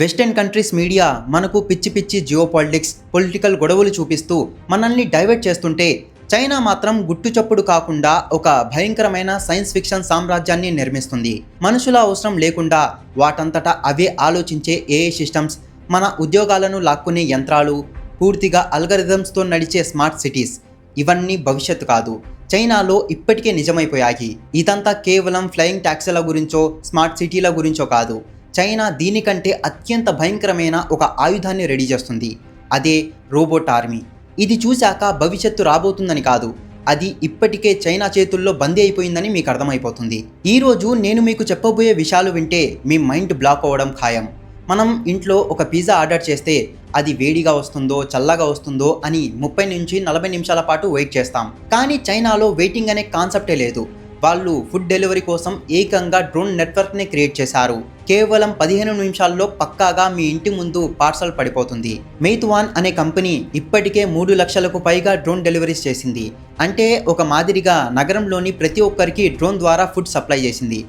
Western countries media మనకు పిచ్చి పిచ్చి జియోపాలిటిక్స్ పొలిటికల్ గొడవలు చూపిస్తూ మనల్ని డైవర్ట్ చేస్తుంటే చైనా మాత్రం గుట్టుచప్పుడు కాకుండా ఒక భయంకరమైన సైన్స్ ఫిక్షన్ సామ్రాజ్యాన్ని నిర్మిస్తుంది. మనుషుల అవసరం లేకుండా వాటంతటా అవే ఆలోచించే ఏఐ సిస్టమ్స్, మన ఉద్యోగాలను లాక్కునే యంత్రాలు, పూర్తిగా అల్గరిథమ్స్తో నడిచే స్మార్ట్ సిటీస్, ఇవన్నీ భవిష్యత్తు కాదు, చైనాలో ఇప్పటికే నిజమైపోయాయి. ఇదంతా కేవలం ఫ్లయింగ్ ట్యాక్సీల గురించో స్మార్ట్ సిటీల గురించో కాదు. చైనా దీనికంటే అత్యంత భయంకరమైన ఒక ఆయుధాన్ని రెడీ చేస్తుంది. అదే రోబోట్ ఆర్మీ. ఇది చూశాక భవిష్యత్తు రాబోతుందని కాదు, అది ఇప్పటికే చైనా చేతుల్లో బందీ అయిపోయిందని మీకు అర్థమైపోతుంది. ఈరోజు నేను మీకు చెప్పబోయే విషయాలు వింటే మీ మైండ్ బ్లాక్ అవ్వడం ఖాయం. మనం ఇంట్లో ఒక పిజ్జా ఆర్డర్ చేస్తే అది వేడిగా వస్తుందో చల్లగా వస్తుందో అని 30 నుంచి 40 నిమిషాల పాటు వెయిట్ చేస్తాం. కానీ చైనాలో వెయిటింగ్ అనే కాన్సెప్టే లేదు. వాళ్ళు ఫుడ్ డెలివరీ కోసం ఏకంగా డ్రోన్ నెట్వర్క్ని క్రియేట్ చేశారు. కేవలం 15 నిమిషాల్లో పక్కాగా మీ ఇంటి ముందు పార్సల్ పడిపోతుంది. మెయితువాన్ అనే కంపెనీ ఇప్పటికే 3 లక్షలకు పైగా డ్రోన్ డెలివరీస్ చేసింది. అంటే ఒక మాదిరిగా నగరంలోని ప్రతి ఒక్కరికి డ్రోన్ ద్వారా ఫుడ్ సప్లై చేసింది.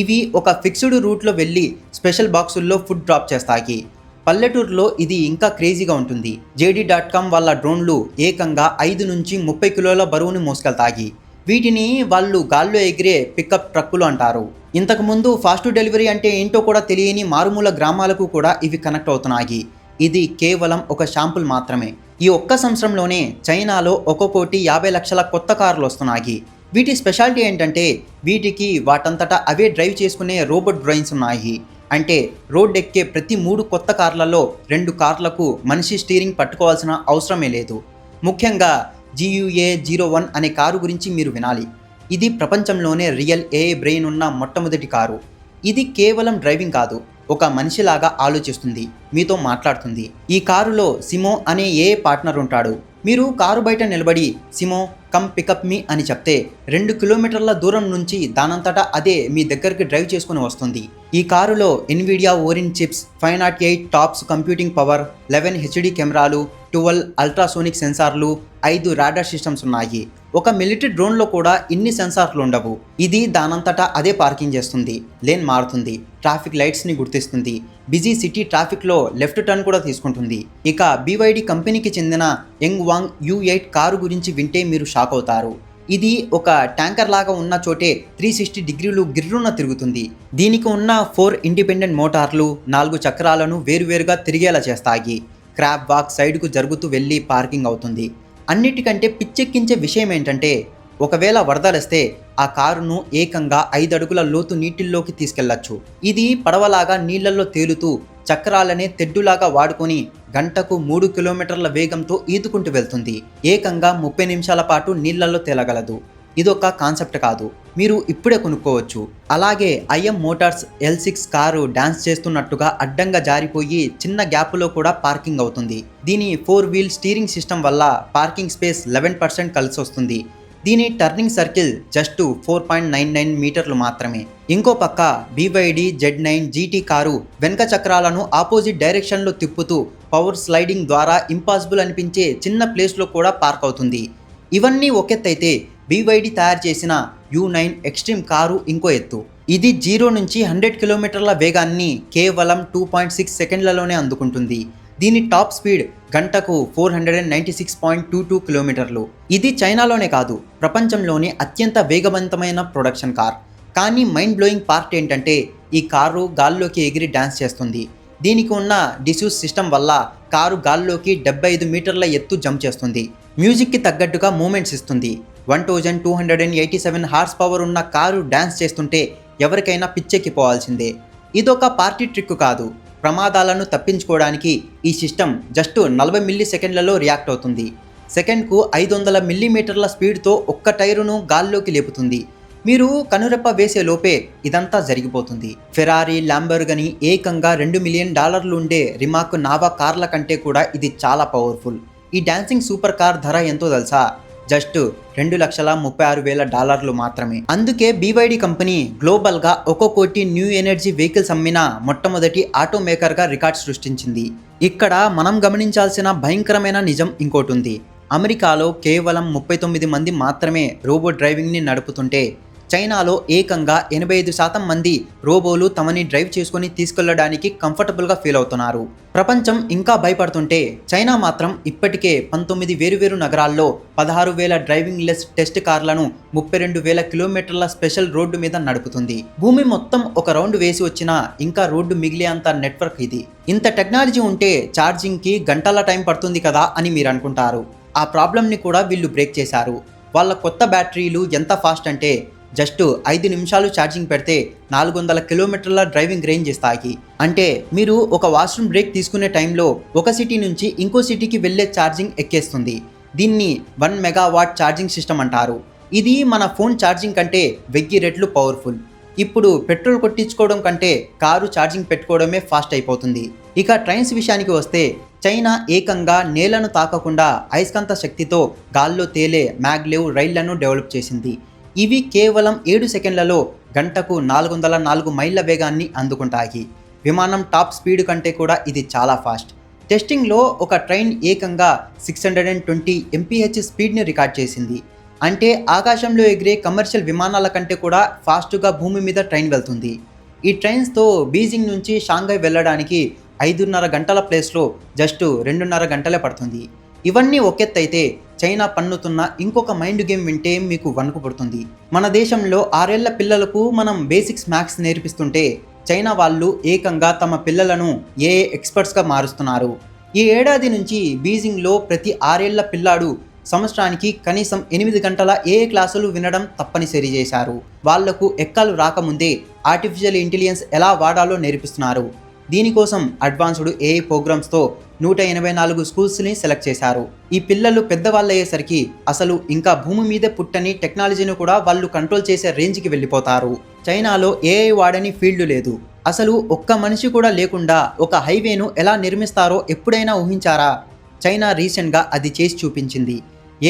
ఇవి ఒక ఫిక్స్డ్ రూట్లో వెళ్ళి స్పెషల్ బాక్సుల్లో ఫుడ్ డ్రాప్ చేస్తాయి. పల్లెటూరులో ఇది ఇంకా క్రేజీగా ఉంటుంది. JD.com వాళ్ళ డ్రోన్లు ఏకంగా 5 నుంచి 30 కిలోల బరువుని మోసుకెళ్తాయి. వీటిని వాళ్ళు గాల్లో ఎగిరే పికప్ ట్రక్కులు అంటారు. ఇంతకుముందు ఫాస్ట్ డెలివరీ అంటే ఏంటో కూడా తెలియని మారుమూల గ్రామాలకు కూడా ఇవి కనెక్ట్ అవుతున్నాయి. ఇది కేవలం ఒక శాంపుల్ మాత్రమే. ఈ ఒక్క సంవత్సరంలోనే చైనాలో ఒక్కొక్కటి 50 లక్షల కొత్త కార్లు వస్తున్నాయి. వీటి స్పెషాలిటీ ఏంటంటే వీటికి వాటంతటా అవే డ్రైవ్ చేసుకునే రోబోట్ బ్రెయిన్స్ ఉన్నాయి. అంటే రోడ్ ఎక్కే ప్రతి 3 కొత్త కార్లలో 2 కార్లకు మనిషి స్టీరింగ్ పట్టుకోవాల్సిన అవసరమే లేదు. ముఖ్యంగా GUA01 అనే కారు గురించి మీరు వినాలి. ఇది ప్రపంచంలోనే రియల్ ఏఐ బ్రెయిన్ ఉన్న మొట్టమొదటి కారు. ఇది కేవలం డ్రైవింగ్ కాదు, ఒక మనిషిలాగా ఆలోచిస్తుంది, మీతో మాట్లాడుతుంది. ఈ కారులో సిమో అనే ఏఐ పార్ట్నర్ ఉంటాడు. మీరు కారు బయట నిలబడి సిమో కమ్ పికప్ మీ అని చెప్తే 2 కిలోమీటర్ల దూరం నుంచి దానంతటా అదే మీ దగ్గరికి డ్రైవ్ చేసుకుని వస్తుంది. ఈ కారులో Nvidia Orin chips, 508 TOPS computing power, 11 HD కెమెరాలు, 12 అల్ట్రాసోనిక్ సెన్సార్లు, 5 రాడార్ సిస్టమ్స్ ఉన్నాయి. ఒక మిలిటరీ డ్రోన్లో కూడా ఇన్ని సెన్సార్లు ఉండవు. ఇది దానంతటా అదే పార్కింగ్ చేస్తుంది, లేన్ మారుతుంది, ట్రాఫిక్ లైట్స్ని గుర్తిస్తుంది, బిజీ సిటీ ట్రాఫిక్లో లెఫ్ట్ టర్న్ కూడా తీసుకుంటుంది. ఇక BYD కంపెనీకి చెందిన యంగ్వాంగ్ U8 కారు గురించి వింటే మీరు షాక్ అవుతారు. ఇది ఒక ట్యాంకర్ లాగా ఉన్న చోటే 360 డిగ్రీలు గిర్రున తిరుగుతుంది. దీనికి ఉన్న 4 ఇండిపెండెంట్ మోటార్లు 4 చక్రాలను వేరువేరుగా తిరిగేలా చేస్తాయి. క్రాబ్ వాక్ సైడ్కు జరుగుతూ వెళ్ళి పార్కింగ్ అవుతుంది. అన్నిటికంటే పిచ్చెక్కించే విషయం ఏంటంటే ఒకవేళ వరదలొస్తే ఆ కారును ఏకంగా 5 అడుగుల లోతు నీటిల్లోకి తీసుకెళ్లొచ్చు. ఇది పడవలాగా నీళ్లలో తేలుతూ చక్రాలనే తెడ్డులాగా వాడుకొని గంటకు 3 కిలోమీటర్ల వేగంతో ఈదుకుంటూ వెళ్తుంది. ఏకంగా 30 నిమిషాల పాటు నీళ్లలో తేలగలదు. ఇదొక కాన్సెప్ట్ కాదు, మీరు ఇప్పుడే కొనుక్కోవచ్చు. అలాగే IM Motors L6 car dance చేస్తున్నట్టుగా అడ్డంగా జారిపోయి చిన్న గ్యాప్లో కూడా పార్కింగ్ అవుతుంది. దీని 4 వీల్ స్టీరింగ్ సిస్టమ్ వల్ల పార్కింగ్ స్పేస్ 11% కలిసి వస్తుంది. దీని టర్నింగ్ సర్కిల్ జస్ట్ 4.99 మీటర్లు మాత్రమే. ఇంకో పక్క BYD Z9 GT కారు వెనక చక్రాలను ఆపోజిట్ డైరెక్షన్లో తిప్పుతూ పవర్ స్లైడింగ్ ద్వారా ఇంపాసిబుల్ అనిపించే చిన్న ప్లేస్లో కూడా పార్క్ అవుతుంది. ఇవన్నీ ఒకెత్తైతే BYD తయారు చేసిన U9 ఎక్స్ట్రీమ్ కారు ఇంకో ఎత్తు. ఇది 0 నుంచి 100 కిలోమీటర్ల వేగాన్ని కేవలం 2.6 సెకండ్లలోనే అందుకుంటుంది. దీని టాప్ స్పీడ్ గంటకు 496.22 కిలోమీటర్లు. ఇది చైనాలోనే కాదు, ప్రపంచంలోనే అత్యంత వేగవంతమైన ప్రొడక్షన్ కార్. కానీ మైండ్ బ్లోయింగ్ పార్ట్ ఏంటంటే ఈ కారు గాల్లోకి ఎగిరి డాన్స్ చేస్తుంది. దీనికి ఉన్న డిస్యూస్ సిస్టమ్ వల్ల కారు గాల్లోకి 75 మీటర్ల ఎత్తు జంప్ చేస్తుంది. మ్యూజిక్కి తగ్గట్టుగా మూమెంట్స్ ఇస్తుంది. 1287 హార్స్ పవర్ ఉన్న కారు డాన్స్ చేస్తుంటే ఎవరికైనా పిచ్చెక్కిపోవాల్సిందే. ఇదొక పార్టీ ట్రిక్ కాదు, ప్రమాదాలను తప్పించుకోవడానికి ఈ సిస్టమ్ జస్ట్ 40 మిల్లీ సెకండ్లలో రియాక్ట్ అవుతుంది. సెకండ్కు 500 మిల్లీమీటర్ల స్పీడ్తో ఒక్క టైరును గాల్లోకి లేపుతుంది. మీరు కనురెప్ప వేసే లోపే ఇదంతా జరిగిపోతుంది. ఫెరారీ, ల్యాంబోర్గిని ఏకంగా $2 మిలియన్ ఉండే రిమాక్ నావా కార్ల కంటే కూడా ఇది చాలా పవర్ఫుల్. ఈ డాన్సింగ్ సూపర్ కార్ ధర ఎంతో తెలుసా? జస్ట్ $2,36,000 మాత్రమే. అందుకే BYD కంపెనీ గ్లోబల్గా 1 కోటి న్యూ ఎనర్జీ వెహికల్స్ అమ్మిన మొట్టమొదటి ఆటో మేకర్గా రికార్డ్ సృష్టించింది. ఇక్కడ మనం గమనించాల్సిన భయంకరమైన నిజం ఇంకోటి ఉంది. అమెరికాలో కేవలం 39 మంది మాత్రమే రోబోట్ డ్రైవింగ్ని నడుపుతుంటే చైనాలో ఏకంగా 85% మంది రోబోలు తమని డ్రైవ్ చేసుకుని తీసుకెళ్లడానికి కంఫర్టబుల్గా ఫీల్ అవుతున్నారు. ప్రపంచం ఇంకా భయపడుతుంటే చైనా మాత్రం ఇప్పటికే 19 వేరువేరు నగరాల్లో 16,000 డ్రైవింగ్ లెస్ టెస్ట్ కార్లను 32,000 కిలోమీటర్ల స్పెషల్ రోడ్డు మీద నడుపుతుంది. భూమి మొత్తం ఒక రౌండ్ వేసి వచ్చినా ఇంకా రోడ్డు మిగిలేంత నెట్వర్క్ ఇది. ఇంత టెక్నాలజీ ఉంటే ఛార్జింగ్కి గంటల టైం పడుతుంది కదా అని మీరు అనుకుంటారు. ఆ ప్రాబ్లమ్ని కూడా వీళ్ళు బ్రేక్ చేశారు. వాళ్ళ కొత్త బ్యాటరీలు ఎంత ఫాస్ట్ అంటే జస్ట్ 5 నిమిషాలు ఛార్జింగ్ పెడితే 400 కిలోమీటర్ల డ్రైవింగ్ రేంజ్ ఇస్తాయి. అంటే మీరు ఒక వాష్రూమ్ బ్రేక్ తీసుకునే టైంలో ఒక సిటీ నుంచి ఇంకో సిటీకి వెళ్ళే ఛార్జింగ్ ఎక్కేస్తుంది. దీన్ని 1 మెగావాట్ ఛార్జింగ్ సిస్టమ్ అంటారు. ఇది మన ఫోన్ ఛార్జింగ్ కంటే 1000 రెట్లు పవర్ఫుల్. ఇప్పుడు పెట్రోల్ కొట్టించుకోవడం కంటే కారు ఛార్జింగ్ పెట్టుకోవడమే ఫాస్ట్ అయిపోతుంది. ఇక ట్రైన్స్ విషయానికి వస్తే చైనా ఏకంగా నేలను తాకకుండా అయస్కాంత శక్తితో గాల్లో తేలే మ్యాగ్లేవ్ రైళ్లను డెవలప్ చేసింది. ఇవి కేవలం 7 సెకండ్లలో గంటకు 404 మైళ్ళ వేగాన్ని అందుకుంటాయి. విమానం టాప్ స్పీడ్ కంటే కూడా ఇది చాలా ఫాస్ట్. టెస్టింగ్లో ఒక ట్రైన్ ఏకంగా 620 mph స్పీడ్ని రికార్డ్ చేసింది. అంటే ఆకాశంలో ఎగిరే కమర్షియల్ విమానాల కంటే కూడా ఫాస్ట్గా భూమి మీద ట్రైన్ వెళ్తుంది. ఈ ట్రైన్స్తో బీజింగ్ నుంచి షాంఘై వెళ్ళడానికి 5.5 గంటల ప్లేస్లో జస్ట్ 2.5 గంటలే పడుతుంది. ఇవన్నీ ఒకెత్తైతే చైనా పన్నుతున్న ఇంకొక మైండ్ గేమ్ వింటే మీకు వణుకు పుడుతుంది. మన దేశంలో 6 ఏళ్ల పిల్లలకు మనం బేసిక్స్ మ్యాథ్స్ నేర్పిస్తుంటే చైనా వాళ్ళు ఏకంగా తమ పిల్లలను ఏఏ ఎక్స్పర్ట్స్గా మారుస్తున్నారు. ఈ ఏడాది నుంచి బీజింగ్లో ప్రతి 6 ఏళ్ల పిల్లాడు సంవత్సరానికి కనీసం 8 గంటల ఏఏ క్లాసులు వినడం తప్పనిసరి చేశారు. వాళ్లకు ఎక్కలు రాకముందే ఆర్టిఫిషియల్ ఇంటెలిజెన్స్ ఎలా వాడాలో నేర్పిస్తున్నారు. దీనికోసం అడ్వాన్స్డ్ ఏఐ ప్రోగ్రామ్స్తో 184 స్కూల్స్ని సెలెక్ట్ చేశారు. ఈ పిల్లలు పెద్దవాళ్ళయ్యేసరికి అసలు ఇంకా భూమి మీద పుట్టని టెక్నాలజీని కూడా వాళ్ళు కంట్రోల్ చేసే రేంజ్కి వెళ్ళిపోతారు. చైనాలో ఏఐ వాడని ఫీల్డ్ లేదు. అసలు ఒక్క మనిషి కూడా లేకుండా ఒక హైవేను ఎలా నిర్మిస్తారో ఎప్పుడైనా ఊహించారా? చైనా రీసెంట్గా అది చేసి చూపించింది.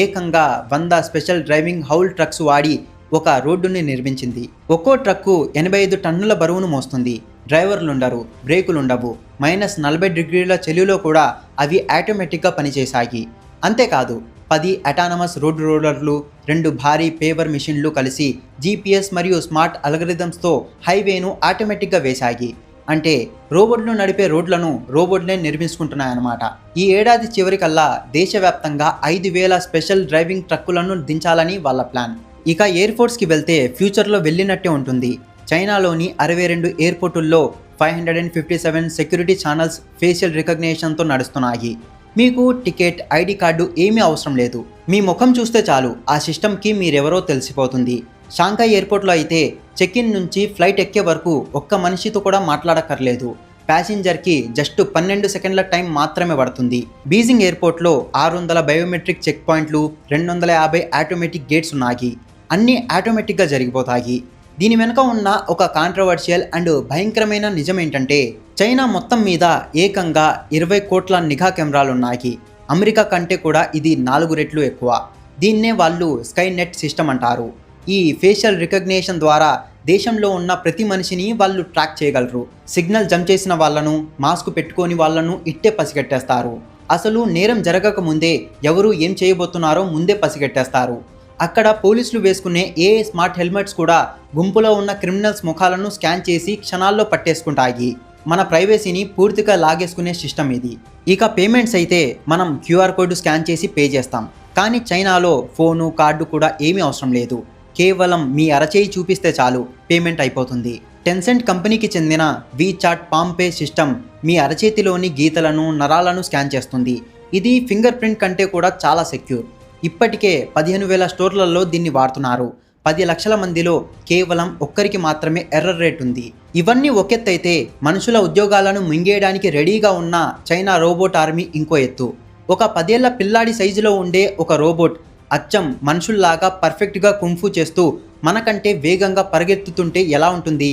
ఏకంగా 100 స్పెషల్ డ్రైవింగ్ హౌల్ ట్రక్స్ వాడి ఒక రోడ్డుని నిర్మించింది. ఒక్కో ట్రక్కు 85 టన్నుల బరువును మోస్తుంది. డ్రైవర్లుండరు, బ్రేకులుండవు. -40 డిగ్రీల చలిలో కూడా అవి ఆటోమేటిక్గా పనిచేశాయి. అంతేకాదు 10 అటానమస్ రోడ్ రోలర్లు, 2 భారీ పేవర్ మిషన్లు కలిసి GPS మరియు స్మార్ట్ అల్గరిథమ్స్తో హైవేను ఆటోమేటిక్గా వేశాయి. అంటే రోబోట్లు నడిపే రోడ్లను రోబోట్లే నిర్మించుకుంటున్నాయన్నమాట. ఈ ఏడాది చివరికల్లా దేశవ్యాప్తంగా 5,000 స్పెషల్ డ్రైవింగ్ ట్రక్కులను దించాలని వాళ్ళ ప్లాన్. ఇక ఎయిర్పోర్ట్స్కి వెళ్తే ఫ్యూచర్లో వెళ్ళినట్టే ఉంటుంది. చైనాలోని 62 ఎయిర్పోర్టుల్లో 557 సెక్యూరిటీ ఛానల్స్ ఫేషియల్ రికగ్నిషన్తో నడుస్తున్నాయి. మీకు టికెట్, ఐడి కార్డు ఏమీ అవసరం లేదు. మీ ముఖం చూస్తే చాలు ఆ సిస్టమ్కి మీరెవరో తెలిసిపోతుంది. షాంఘై ఎయిర్పోర్ట్లో అయితే చెక్ ఇన్ నుంచి ఫ్లైట్ ఎక్కే వరకు ఒక్క మనిషితో కూడా మాట్లాడక్కర్లేదు. ప్యాసింజర్కి జస్ట్ 12 సెకండ్ల టైం మాత్రమే పడుతుంది. బీజింగ్ ఎయిర్పోర్ట్లో 600 బయోమెట్రిక్ చెక్ పాయింట్లు, 250 ఆటోమేటిక్ గేట్స్ ఉన్నాయి. అన్నీ ఆటోమేటిక్గా జరిగిపోతాయి. దీని వెనుక ఉన్న ఒక కాంట్రవర్షియల్ అండ్ భయంకరమైన నిజం ఏంటంటే చైనా మొత్తం మీద ఏకంగా 20 కోట్ల నిఘా కెమెరాలున్నాయి. అమెరికా కంటే కూడా ఇది 4 రెట్లు ఎక్కువ. దీన్నే వాళ్ళు స్కై నెట్ సిస్టమ్ అంటారు. ఈ ఫేషియల్ రికగ్నిషన్ ద్వారా దేశంలో ఉన్న ప్రతి మనిషిని వాళ్ళు ట్రాక్ చేయగలరు. సిగ్నల్ జంప్ చేసిన వాళ్ళను, మాస్క్ పెట్టుకోని వాళ్ళను ఇట్టే పసిగట్టేస్తారు. అసలు నేరం జరగక ముందే ఎవరు ఏం చేయబోతున్నారో ముందే పసిగట్టేస్తారు. అక్కడ పోలీసులు వేసుకునే స్మార్ట్ హెల్మెట్స్ కూడా గుంపులో ఉన్న క్రిమినల్స్ ముఖాలను స్కాన్ చేసి క్షణాల్లో పట్టేసుకుంటాయి. మన ప్రైవసీని పూర్తిగా లాగేసుకునే సిస్టమ్ ఇది. ఇక పేమెంట్స్ అయితే మనం QR కోడ్ స్కాన్ చేసి పే చేస్తాం. కానీ చైనాలో ఫోను, కార్డు కూడా ఏమీ అవసరం లేదు. కేవలం మీ అరచేయి చూపిస్తే చాలు పేమెంట్ అయిపోతుంది. టెన్సెంట్ కంపెనీకి చెందిన వీచాట్ పాంపే సిస్టమ్ మీ అరచేతిలోని గీతలను, నరాలను స్కాన్ చేస్తుంది. ఇది ఫింగర్ ప్రింట్ కంటే కూడా చాలా సెక్యూర్. ఇప్పటికే 15,000 స్టోర్లలో దీన్ని వాడుతున్నారు. 10 లక్షల మందిలో కేవలం ఒక్కరికి మాత్రమే ఎర్రర్ రేట్ ఉంది. ఇవన్నీ ఒకెత్తైతే మనుషుల ఉద్యోగాలను మింగేయడానికి రెడీగా ఉన్న చైనా రోబోట్ ఆర్మీ ఇంకో ఎత్తు. ఒక 10 ఏళ్ల పిల్లాడి సైజులో ఉండే ఒక రోబోట్ అచ్చం మనుషుల్లాగా పర్ఫెక్ట్గా కుంఫు చేస్తూ మనకంటే వేగంగా పరిగెత్తుతుంటే ఎలా ఉంటుంది?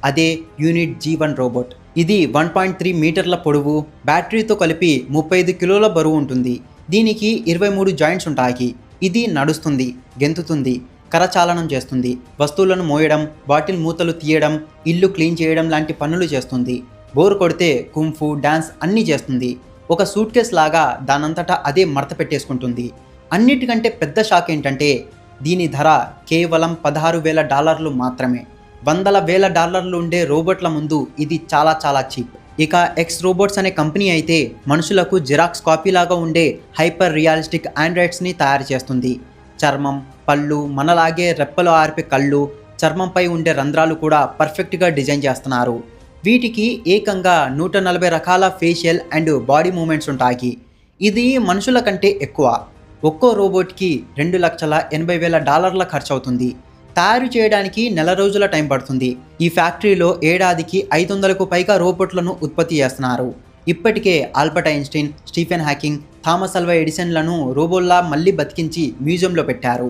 అదే యూనిట్ G1 రోబోట్. ఇది 1.3 మీటర్ల పొడవు, బ్యాటరీతో కలిపి 35 కిలోల బరువు ఉంటుంది. దీనికి 23 జాయింట్స్ ఉంటాయి. ఇది నడుస్తుంది, గెంతుతుంది, కరచాలనం చేస్తుంది, వస్తువులను మోయడం, బాటిల్ మూతలు తీయడం, ఇల్లు క్లీన్ చేయడం లాంటి పనులు చేస్తుంది. బోర్ కొడితే కుంఫు, డాన్స్ అన్నీ చేస్తుంది. ఒక సూట్ కేస్ లాగా దానంతటా అదే మడత పెట్టేసుకుంటుంది. అన్నిటికంటే పెద్ద షాక్ ఏంటంటే దీని ధర కేవలం $16,000 మాత్రమే. వందల వేల డాలర్లు ఉండే రోబోట్ల ముందు ఇది చాలా చాలా చీప్. ఇక ఎక్స్ రోబోట్స్ అనే కంపెనీ అయితే మనుషులకు జిరాక్స్ కాపీలాగా ఉండే హైపర్ రియాలిస్టిక్ ఆండ్రాయిడ్స్ని తయారు చేస్తుంది. చర్మం, పళ్ళు, మనలాగే రెప్పలు ఆర్పే కళ్ళు, చర్మంపై ఉండే రంధ్రాలు కూడా పర్ఫెక్ట్గా డిజైన్ చేస్తున్నారు. వీటికి ఏకంగా 140 రకాల ఫేషియల్ అండ్ బాడీ మూమెంట్స్ ఉంటాయి. ఇది మనుషుల కంటే ఎక్కువ. ఒక్కో రోబోట్కి $2,80,000 ఖర్చు అవుతుంది. తయారు చేయడానికి నెల రోజుల టైం పడుతుంది. ఈ ఫ్యాక్టరీలో ఏడాదికి 500కు పైగా రోబోట్లను ఉత్పత్తి చేస్తున్నారు. ఇప్పటికే Albert Einstein, Stephen Hawking, Thomas Alva ఎడిసన్లను రోబోల్లా మళ్ళీ బతికించి మ్యూజియంలో పెట్టారు.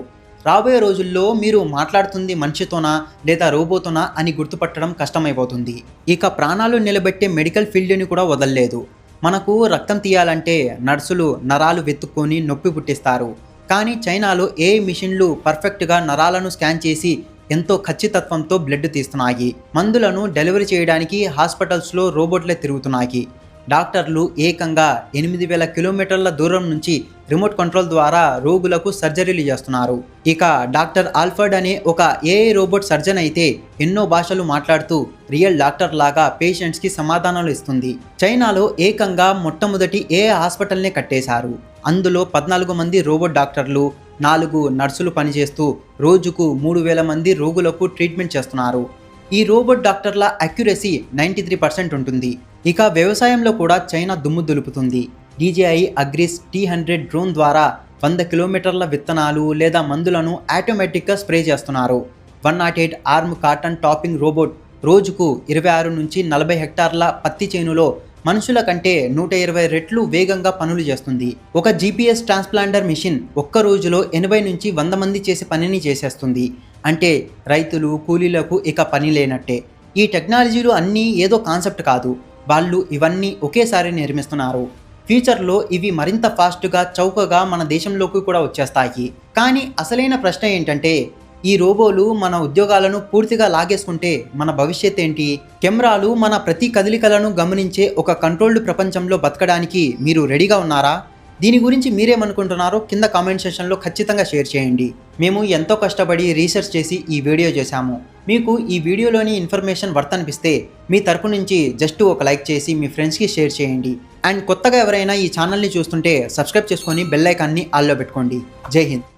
రాబోయే రోజుల్లో మీరు మాట్లాడుతుంది మనిషితోనా లేదా రోబోతోనా అని గుర్తుపట్టడం కష్టమైపోతుంది. ఇక ప్రాణాలు నిలబెట్టే మెడికల్ ఫీల్డ్ని కూడా వదలలేదు. మనకు రక్తం తీయాలంటే నర్సులు నరాలు వెతుక్కొని నొప్పి పుట్టిస్తారు. కానీ చైనాలో ఏ మిషన్లు పర్ఫెక్ట్గా నరాలను స్కాన్ చేసి ఎంతో ఖచ్చితత్వంతో బ్లడ్ తీస్తున్నాయి. మందులను డెలివరీ చేయడానికి హాస్పిటల్స్లో రోబోట్లే తిరుగుతున్నాయి. డాక్టర్లు ఏకంగా 8,000 కిలోమీటర్ల దూరం నుంచి రిమోట్ కంట్రోల్ ద్వారా రోగులకు సర్జరీలు చేస్తున్నారు. ఇక డాక్టర్ ఆల్ఫర్డ్ అనే ఒక ఏఐ రోబోట్ సర్జన్ అయితే ఎన్నో భాషలు మాట్లాడుతూ రియల్ డాక్టర్ లాగా పేషెంట్స్కి సమాధానాలు ఇస్తుంది. చైనాలో ఏకంగా మొట్టమొదటి ఏఐ హాస్పిటల్నే కట్టేశారు. అందులో 14 మంది రోబోట్ డాక్టర్లు, 4 నర్సులు పనిచేస్తూ రోజుకు 3,000 మంది రోగులకు ట్రీట్మెంట్ చేస్తున్నారు. ఈ రోబోట్ డాక్టర్ల అక్యురసీ 93% ఉంటుంది. ఇక వ్యవసాయంలో కూడా చైనా దుమ్ము దులుపుతుంది. DJI అగ్రిస్ T100 డ్రోన్ ద్వారా 100 కిలోమీటర్ల విత్తనాలు లేదా మందులను ఆటోమేటిక్గా స్ప్రే చేస్తున్నారు. 108 ఆర్మ్ కాటన్ టాపింగ్ రోబోట్ రోజుకు 26 నుంచి 40 హెక్టార్ల పత్తి చేనులో మనుషుల కంటే 120 రెట్లు వేగంగా పనులు చేస్తుంది. ఒక GPS ట్రాన్స్ప్లాంటర్ మిషన్ ఒక్క రోజులో 80 నుంచి 100 మంది చేసే పనిని చేసేస్తుంది. అంటే రైతులు, కూలీలకు ఇక పని లేనట్టే. ఈ టెక్నాలజీలు అన్నీ ఏదో కాన్సెప్ట్ కాదు, వాళ్ళు ఇవన్నీ ఒకేసారి నిర్మిస్తున్నారు. ఫ్యూచర్లో ఇవి మరింత ఫాస్ట్గా, చౌకగా మన దేశంలోకి కూడా వచ్చేస్తాయి. కానీ అసలైన ప్రశ్న ఏంటంటే, ఈ రోబోలు మన ఉద్యోగాలను పూర్తిగా లాగేసుకుంటే మన భవిష్యత్ ఏంటి? కెమెరాలు మన ప్రతి కదలికలను గమనించే ఒక కంట్రోల్డ్ ప్రపంచంలో బతకడానికి మీరు రెడీగా ఉన్నారా? దీని గురించి మీరేమనుకుంటున్నారో కింద కామెంట్ సెక్షన్లో ఖచ్చితంగా షేర్ చేయండి. మేము ఎంతో కష్టపడి రీసెర్చ్ చేసి ఈ వీడియో చేశాము. మీకు ఈ వీడియోలోని ఇన్ఫర్మేషన్ వర్త్ అనిపిస్తే మీ తరపు నుంచి జస్ట్ ఒక లైక్ చేసి మీ ఫ్రెండ్స్కి షేర్ చేయండి. అండ్ కొత్తగా ఎవరైనా ఈ ఛానల్ని చూస్తుంటే సబ్స్క్రైబ్ చేసుకొని బెల్ ఐకాన్ని ఆల్లో పెట్టుకోండి. జై హింద్.